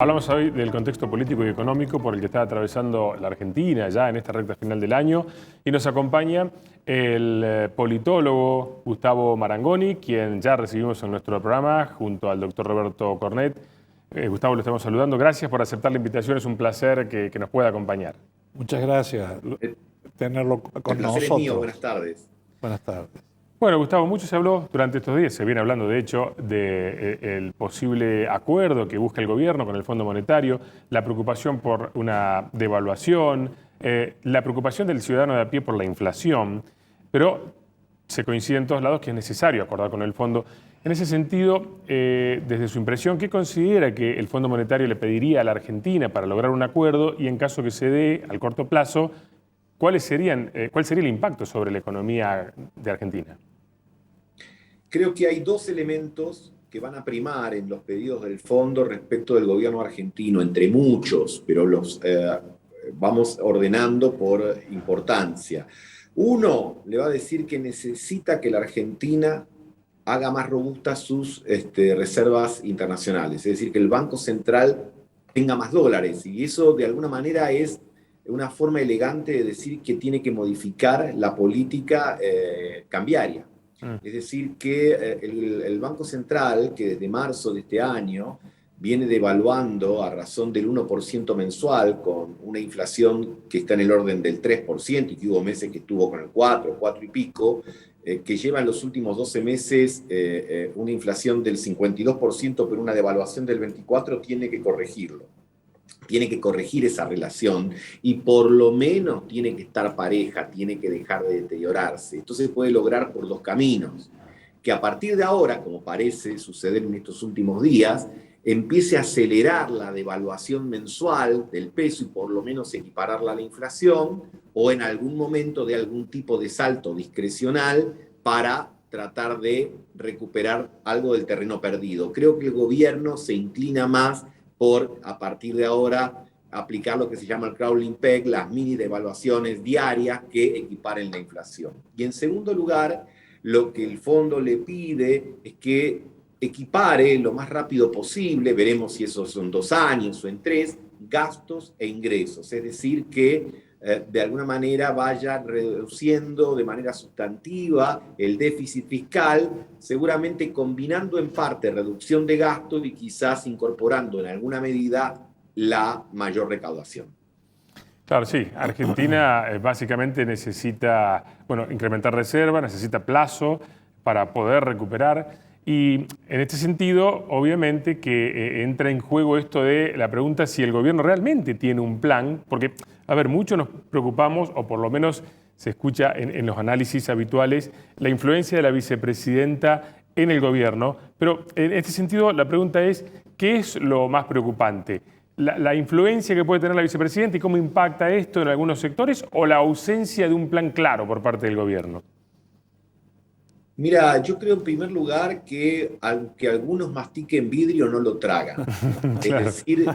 Hablamos hoy del contexto político y económico por el que está atravesando la Argentina ya en esta recta final del año y nos acompaña el politólogo Gustavo Marangoni, quien ya recibimos en nuestro programa junto al doctor Roberto Cornet. Gustavo, lo estamos saludando. Gracias por aceptar la invitación, es un placer que nos pueda acompañar. Muchas gracias tenerlo con El placer nosotros. es mío. Buenas tardes. Buenas tardes. Bueno, Gustavo, mucho se habló durante estos días, se viene hablando de hecho del posible acuerdo que busca el gobierno con el Fondo Monetario, la preocupación por una devaluación, la preocupación del ciudadano de a pie por la inflación, pero se coincide en todos lados que es necesario acordar con el Fondo. En ese sentido, desde su impresión, ¿qué considera que el Fondo Monetario le pediría a la Argentina para lograr un acuerdo y en caso que se dé al corto plazo, cuál sería el impacto sobre la economía de Argentina? Creo que hay dos elementos que van a primar en los pedidos del fondo respecto del gobierno argentino, entre muchos, pero los vamos ordenando por importancia. Uno le va a decir que necesita que la Argentina haga más robustas sus reservas internacionales, es decir, que el Banco Central tenga más dólares, y eso de alguna manera es una forma elegante de decir que tiene que modificar la política cambiaria. Es decir, que el Banco Central, que desde marzo de este año viene devaluando a razón del 1% mensual, con una inflación que está en el orden del 3%, y que hubo meses que estuvo con el 4 y pico, que lleva en los últimos 12 meses una inflación del 52%, pero una devaluación del 24%, tiene que corregirlo. Tiene que corregir esa relación y por lo menos tiene que estar pareja, tiene que dejar de deteriorarse. Entonces se puede lograr por dos caminos. Que a partir de ahora, como parece suceder en estos últimos días, empiece a acelerar la devaluación mensual del peso y por lo menos equipararla a la inflación, o en algún momento de algún tipo de salto discrecional para tratar de recuperar algo del terreno perdido. Creo que el gobierno se inclina más por, a partir de ahora, aplicar lo que se llama el crawling peg, las mini devaluaciones diarias que equiparen la inflación. Y en segundo lugar, lo que el fondo le pide es que equipare lo más rápido posible, veremos si eso son 2 años o en 3, gastos e ingresos, es decir, que de alguna manera vaya reduciendo de manera sustantiva el déficit fiscal, seguramente combinando en parte reducción de gastos y quizás incorporando en alguna medida la mayor recaudación. Claro, sí. Argentina básicamente necesita, incrementar reservas, necesita plazo para poder recuperar. Y en este sentido, obviamente que entra en juego esto de la pregunta si el gobierno realmente tiene un plan, porque, a ver, muchos nos preocupamos, o por lo menos se escucha en los análisis habituales, la influencia de la vicepresidenta en el gobierno. Pero en este sentido, la pregunta es, ¿qué es lo más preocupante? ¿La influencia que puede tener la vicepresidenta y cómo impacta esto en algunos sectores, o la ausencia de un plan claro por parte del gobierno? Mira, yo creo en primer lugar que aunque algunos mastiquen vidrio, no lo tragan. Claro. Es decir,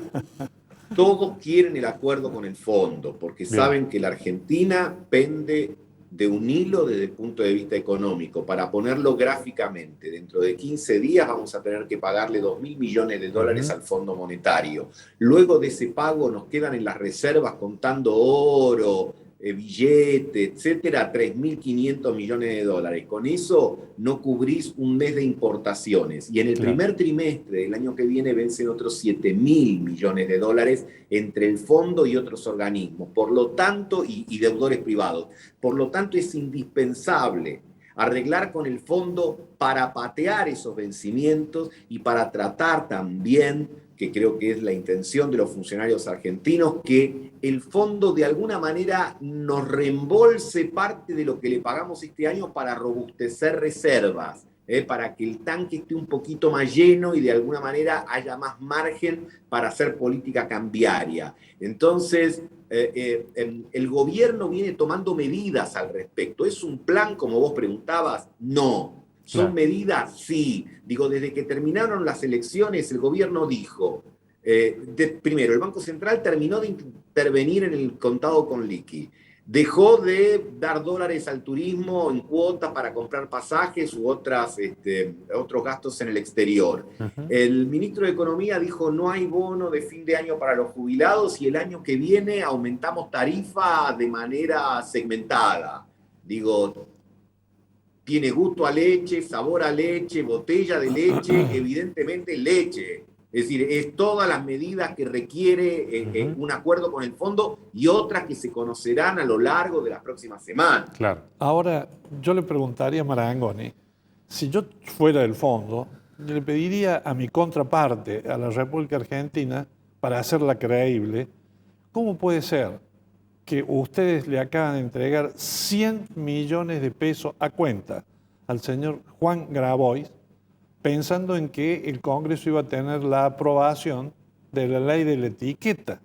todos quieren el acuerdo con el fondo, porque saben que la Argentina pende de un hilo desde el punto de vista económico. Para ponerlo gráficamente, dentro de 15 días vamos a tener que pagarle 2.000 millones de dólares al Fondo Monetario. Luego de ese pago nos quedan en las reservas, contando oro, billete, etcétera, 3.500 millones de dólares. Con eso no cubrís un mes de importaciones. Y en el primer trimestre del año que viene vencen otros 7.000 millones de dólares entre el fondo y otros organismos. Por lo tanto, y deudores privados. Por lo tanto, es indispensable arreglar con el fondo para patear esos vencimientos y para tratar también, que creo que es la intención de los funcionarios argentinos, que el fondo de alguna manera nos reembolse parte de lo que le pagamos este año para robustecer reservas, para que el tanque esté un poquito más lleno y de alguna manera haya más margen para hacer política cambiaria. Entonces, el gobierno viene tomando medidas al respecto. ¿Es un plan, como vos preguntabas? No. ¿Son medidas? Sí. Digo, desde que terminaron las elecciones, el gobierno dijo, primero, el Banco Central terminó de intervenir en el contado con liqui. Dejó de dar dólares al turismo en cuotas para comprar pasajes u otros gastos en el exterior. El ministro de Economía dijo no hay bono de fin de año para los jubilados y el año que viene aumentamos tarifa de manera segmentada. Digo, tiene gusto a leche, sabor a leche, botella de leche, evidentemente leche. Es decir, es todas las medidas que requiere un acuerdo con el fondo y otras que se conocerán a lo largo de las próximas semanas. Claro. Ahora, yo le preguntaría a Marangoni, si yo fuera del fondo, yo le pediría a mi contraparte, a la República Argentina, para hacerla creíble, ¿cómo puede ser que ustedes le acaban de entregar 100 millones de pesos a cuenta al señor Juan Grabois, pensando en que el Congreso iba a tener la aprobación de la ley de la etiqueta,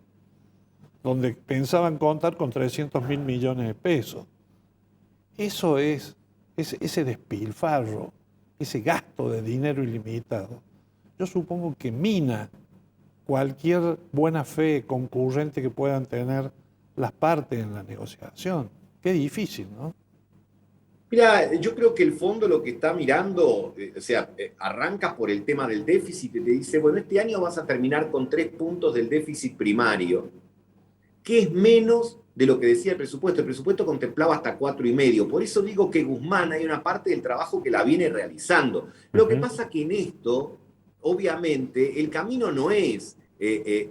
donde pensaban contar con 300.000 millones de pesos? Eso es ese despilfarro, ese gasto de dinero ilimitado. Yo supongo que mina cualquier buena fe concurrente que puedan tener las partes en la negociación. Qué difícil, ¿no? Mira, yo creo que el fondo lo que está mirando, arranca por el tema del déficit y te dice, bueno, este año vas a terminar con 3 puntos del déficit primario, que es menos de lo que decía el presupuesto. El presupuesto contemplaba hasta 4,5. Por eso digo que Guzmán hay una parte del trabajo que la viene realizando. Lo que pasa que en esto, obviamente, el camino no es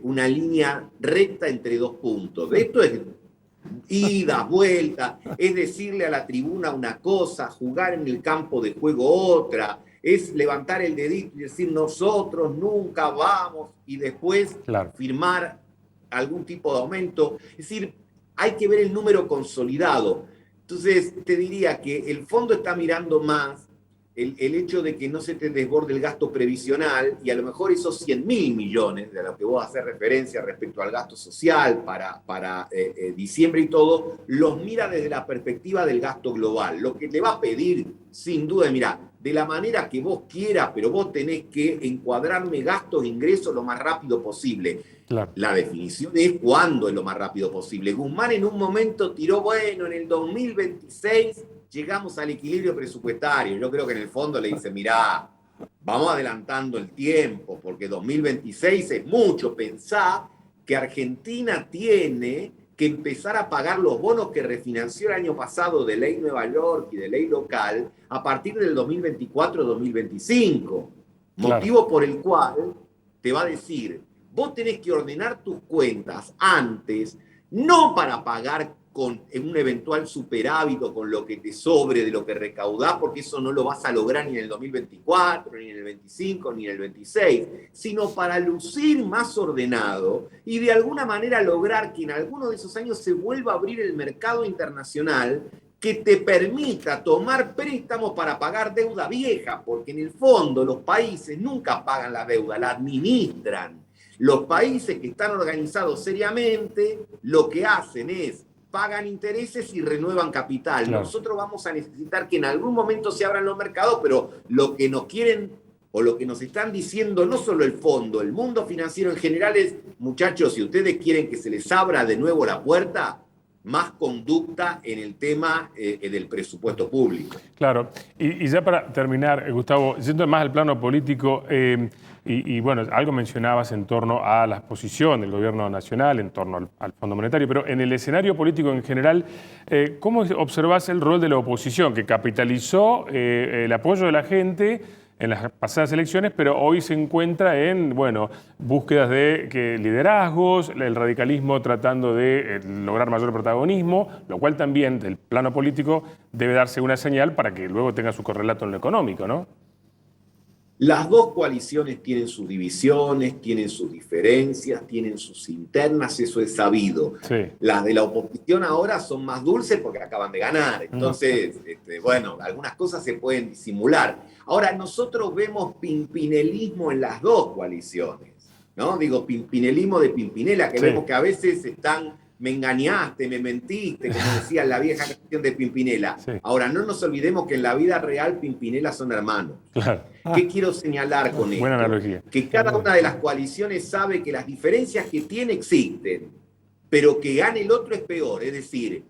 una línea recta entre 2 puntos. Esto es ida, vuelta, es decirle a la tribuna una cosa, jugar en el campo de juego otra, es levantar el dedito y decir nosotros nunca vamos y después firmar algún tipo de aumento. Es decir, hay que ver el número consolidado. Entonces, te diría que el fondo está mirando más el hecho de que no se te desborde el gasto previsional y a lo mejor esos 100.000 millones de los que vos haces referencia respecto al gasto social para diciembre y todo, los mira desde la perspectiva del gasto global. Lo que te va a pedir, sin duda, mira, de la manera que vos quieras, pero vos tenés que encuadrarme gastos e ingresos lo más rápido posible. Claro. La definición es cuándo es lo más rápido posible. Guzmán en un momento tiró, bueno, en el 2026 llegamos al equilibrio presupuestario. Yo creo que en el fondo le dice, mirá, vamos adelantando el tiempo, porque 2026 es mucho. Pensá que Argentina tiene que empezar a pagar los bonos que refinanció el año pasado de Ley Nueva York y de Ley Local a partir del 2024-2025. Motivo por el cual te va a decir, vos tenés que ordenar tus cuentas antes, no para pagar con un eventual superávit o con lo que te sobre de lo que recaudás, porque eso no lo vas a lograr ni en el 2024, ni en el 25, ni en el 26, sino para lucir más ordenado y de alguna manera lograr que en alguno de esos años se vuelva a abrir el mercado internacional que te permita tomar préstamos para pagar deuda vieja, porque en el fondo los países nunca pagan la deuda, la administran. Los países que están organizados seriamente lo que hacen es pagan intereses y renuevan capital. Claro. Nosotros vamos a necesitar que en algún momento se abran los mercados, pero lo que nos quieren o lo que nos están diciendo no solo el fondo, el mundo financiero en general es, muchachos, si ustedes quieren que se les abra de nuevo la puerta, más conducta en el tema del presupuesto público. Claro, y ya para terminar, Gustavo, yendo más al plano político, y bueno, algo mencionabas en torno a la posición del gobierno nacional, en torno al Fondo Monetario, pero en el escenario político en general, ¿cómo observás el rol de la oposición, que capitalizó el apoyo de la gente en las pasadas elecciones, pero hoy se encuentra en, bueno, búsquedas de liderazgos, el radicalismo tratando de lograr mayor protagonismo, lo cual también del plano político debe darse una señal para que luego tenga su correlato en lo económico, ¿no? Las dos coaliciones tienen sus divisiones, tienen sus diferencias, tienen sus internas, eso es sabido. Sí. Las de la oposición ahora son más dulces porque acaban de ganar. Entonces, bueno, algunas cosas se pueden disimular. Ahora, nosotros vemos pimpinelismo en las dos coaliciones, ¿no? Digo, pimpinelismo de Pimpinela, que vemos que a veces están, me engañaste, me mentiste, como decía la vieja canción de Pimpinela. Sí. Ahora, no nos olvidemos que en la vida real Pimpinela son hermanos. Claro. ¿Qué quiero señalar con esto? Buena analogía. Que cada una de las coaliciones sabe que las diferencias que tiene existen, pero que gane el otro es peor. Es decir,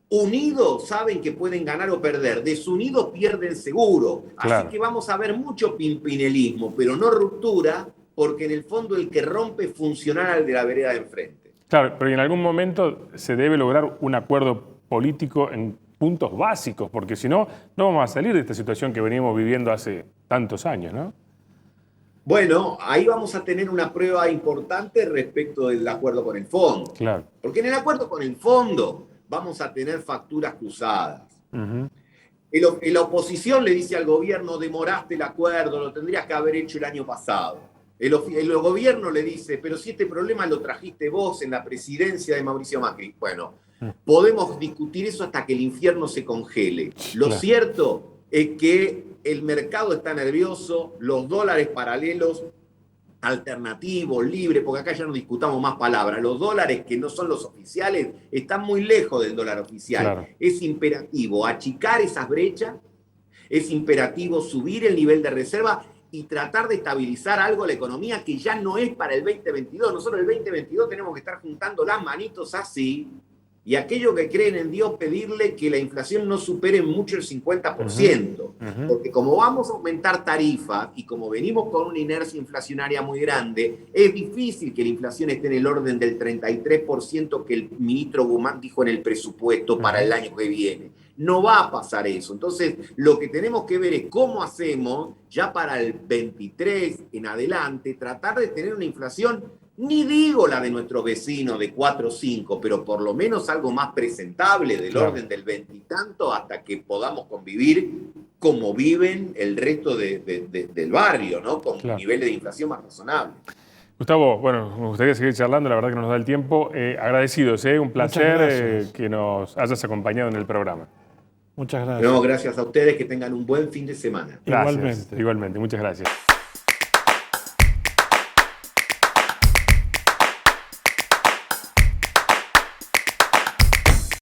Unidos saben que pueden ganar o perder, desunidos pierden seguro. Claro. Así que vamos a ver mucho pimpinelismo, pero no ruptura, porque en el fondo el que rompe es funcionar al de la vereda de enfrente. Claro, pero en algún momento se debe lograr un acuerdo político en puntos básicos, porque si no, no vamos a salir de esta situación que venimos viviendo hace tantos años, ¿no? Bueno, ahí vamos a tener una prueba importante respecto del acuerdo con el fondo. Claro. Porque en el acuerdo con el fondo vamos a tener facturas cruzadas. Uh-huh. La oposición le dice al gobierno, demoraste el acuerdo, lo tendrías que haber hecho el año pasado. El gobierno le dice, pero si este problema lo trajiste vos en la presidencia de Mauricio Macri. Bueno, podemos discutir eso hasta que el infierno se congele. Lo Claro. cierto es que el mercado está nervioso, los dólares paralelos, alternativos, libres, porque acá ya no discutamos más palabras, los dólares que no son los oficiales están muy lejos del dólar oficial. Claro. Es imperativo achicar esas brechas, es imperativo subir el nivel de reserva y tratar de estabilizar algo la economía que ya no es para el 2022. Nosotros el 2022 tenemos que estar juntando las manitos así, y aquellos que creen en Dios pedirle que la inflación no supere mucho el 50%, Uh-huh. porque como vamos a aumentar tarifas y como venimos con una inercia inflacionaria muy grande, es difícil que la inflación esté en el orden del 33% que el ministro Guzmán dijo en el presupuesto para el año que viene. No va a pasar eso. Entonces, lo que tenemos que ver es cómo hacemos ya para el 23 en adelante, tratar de tener una inflación, ni digo la de nuestro vecino de 4 o 5, pero por lo menos algo más presentable, del Claro. orden del 20 y tanto, hasta que podamos convivir como viven el resto del barrio, ¿no? Con Claro. niveles de inflación más razonables. Gustavo, bueno, me gustaría seguir charlando, la verdad que no nos da el tiempo. Agradecidos, un placer gracias. que nos hayas acompañado en el programa. Muchas gracias. No, gracias a ustedes, que tengan un buen fin de semana. Gracias. Igualmente. Igualmente, muchas gracias.